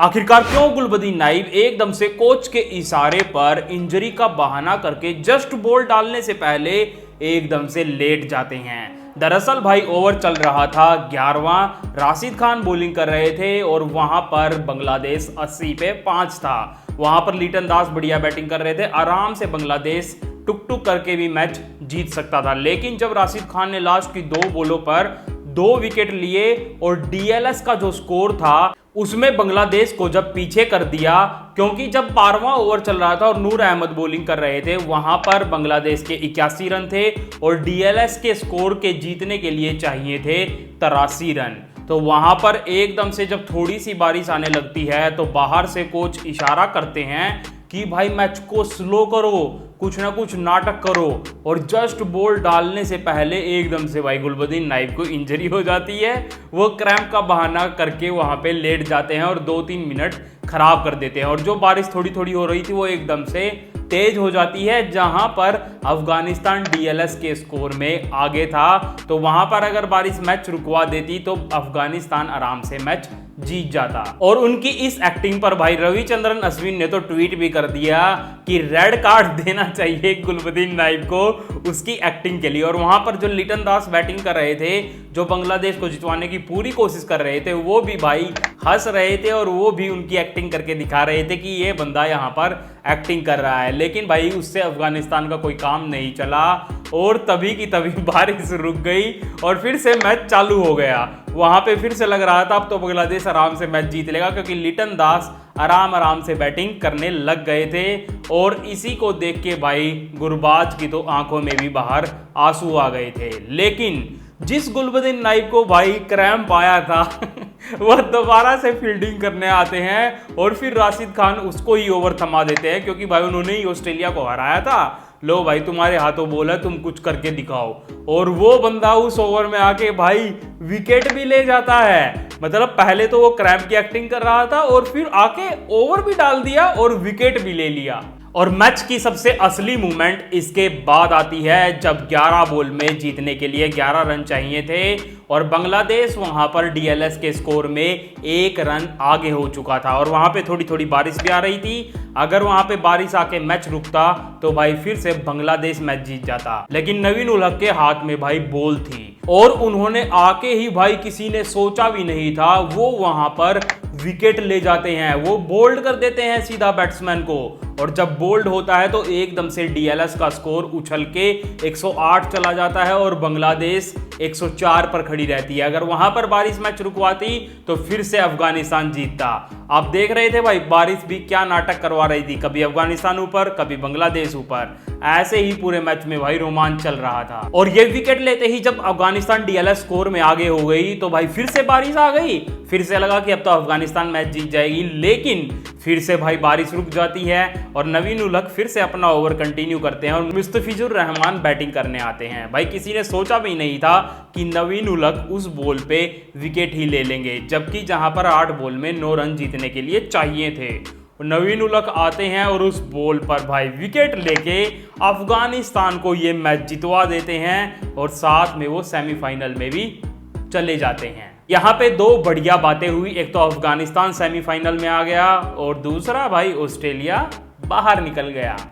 आखिरकार क्यों गुलबदीन नाइब एकदम से कोच के इशारे पर इंजरी का बहाना करके जस्ट बॉल डालने से पहले एकदम से लेट जाते हैं। दरअसल भाई ओवर चल रहा था 11वां, राशिद खान बॉलिंग कर रहे थे और वहां पर बांग्लादेश 80 पे 5 था। वहां पर लिटन दास बढ़िया बैटिंग कर रहे थे, आराम से बांग्लादेश टुक टुक करके भी मैच जीत सकता था। लेकिन जब राशिद खान ने लास्ट की 2 बॉलों पर 2 विकेट लिए और डीएलएस का जो स्कोर था उसमें बांग्लादेश को जब पीछे कर दिया, क्योंकि जब 12वां ओवर चल रहा था और नूर अहमद बॉलिंग कर रहे थे, वहां पर बांग्लादेश के 81 रन थे और डीएलएस के स्कोर के जीतने के लिए चाहिए थे 83 रन। तो वहां पर एकदम से जब थोड़ी सी बारिश आने लगती है तो बाहर से कोच इशारा करते हैं कि भाई मैच को स्लो करो, कुछ ना कुछ नाटक करो, और जस्ट बॉल डालने से पहले एकदम से भाई गुलबदीन नाइब को इंजरी हो जाती है। वो क्रैम्प का बहाना करके वहां पे लेट जाते हैं और 2-3 मिनट खराब कर देते हैं। और जो बारिश थोड़ी थोड़ी हो रही थी वो एकदम से तेज हो जाती है, जहां पर अफगानिस्तान डीएलएस के स्कोर में आगे था। तो वहां पर अगर बारिश मैच रुकवा देती तो अफगानिस्तान आराम से मैच जीत जाता। और उनकी इस एक्टिंग पर भाई रविचंद्रन अश्विन ने तो ट्वीट भी कर दिया कि रेड कार्ड देना चाहिए गुलबदीन नाइब को उसकी एक्टिंग के लिए। और वहां पर जो लिटन दास बैटिंग कर रहे थे, जो बांग्लादेश को जितवाने की पूरी कोशिश कर रहे थे, वो भी भाई हंस रहे थे और वो भी उनकी एक्टिंग करके दिखा रहे थे कि ये बंदा यहाँ पर एक्टिंग कर रहा है। लेकिन भाई उससे अफगानिस्तान का कोई काम नहीं चला और तभी की तभी बारिश रुक गई और फिर से मैच चालू हो गया। वहां पे फिर से लग रहा था अब तो बांग्लादेश आराम से मैच जीत लेगा, क्योंकि लिटन दास आराम से बैटिंग करने लग गए थे। और इसी को देख के भाई गुरबाज की तो आंखों में भी बाहर आंसू आ गए थे। लेकिन जिस गुलबदीन नाइब को भाई क्रैम्प आया था वह दोबारा से फील्डिंग करने आते हैं और फिर राशिद खान उसको ही ओवर थमा देते हैं, क्योंकि भाई उन्होंने ही ऑस्ट्रेलिया को हराया था। लो भाई तुम्हारे हाथों बोला, तुम कुछ करके दिखाओ। और वो बंदा उस ओवर में आके भाई विकेट भी ले जाता है। मतलब पहले तो वो क्रैम्प की एक्टिंग कर रहा था और फिर आके ओवर भी डाल दिया और विकेट भी ले लिया। और मैच की सबसे असली मूवमेंट इसके बाद आती है, जब 11 बॉल में जीतने के लिए 11 रन चाहिए थे और बांग्लादेश वहां पर डीएलएस के स्कोर में 1 रन आगे हो चुका था। और वहां पे थोड़ी थोड़ी बारिश भी आ रही थी। अगर वहां पे बारिश आके मैच रुकता तो भाई फिर से बांग्लादेश मैच जीत जाता। लेकिन नवीन उल हक के हाथ में भाई बॉल थी और उन्होंने आके ही भाई किसी ने सोचा भी नहीं था वो वहां पर विकेट ले जाते हैं। वो बोल्ड कर देते हैं सीधा बैट्समैन को, और जब बोल्ड होता है तो एकदम से डीएलएस का स्कोर उछल के 108 चला जाता है और बांग्लादेश 104 पर खड़ी रहती है। अगर वहां पर बारिश मैच रुकवाती तो फिर से अफगानिस्तान जीतता। आप देख रहे थे भाई बारिश भी क्या नाटक करवा रही थी, कभी अफगानिस्तान ऊपर कभी बांग्लादेश ऊपर। ऐसे ही पूरे मैच में भाई रोमांच चल रहा था। और ये विकेट लेते ही जब अफगानिस्तान डीएलएस स्कोर में आगे हो गई तो भाई फिर से बारिश आ गई। फिर से लगा कि अब तो अफगानिस्तान मैच जीत जाएगी, लेकिन फिर से भाई बारिश रुक जाती है और नवीन उल हक फिर से अपना ओवर कंटिन्यू करते हैं और मुस्तफिजुर रहमान बैटिंग करने आते हैं। भाई किसी ने सोचा भी नहीं था कि नवीन उल हक उस बॉल पे विकेट ही ले लेंगे, जबकि जहां पर 8 बॉल में 9 रन जीतने के लिए चाहिए थे। नवीन उल हक आते हैं और उस बॉल पर भाई विकेट लेके अफगानिस्तान को ये मैच जितवा देते हैं और साथ में वो सेमीफाइनल में भी चले जाते हैं। यहाँ पे 2 बढ़िया बातें हुई, एक तो अफगानिस्तान सेमीफाइनल में आ गया और दूसरा भाई ऑस्ट्रेलिया बाहर निकल गया।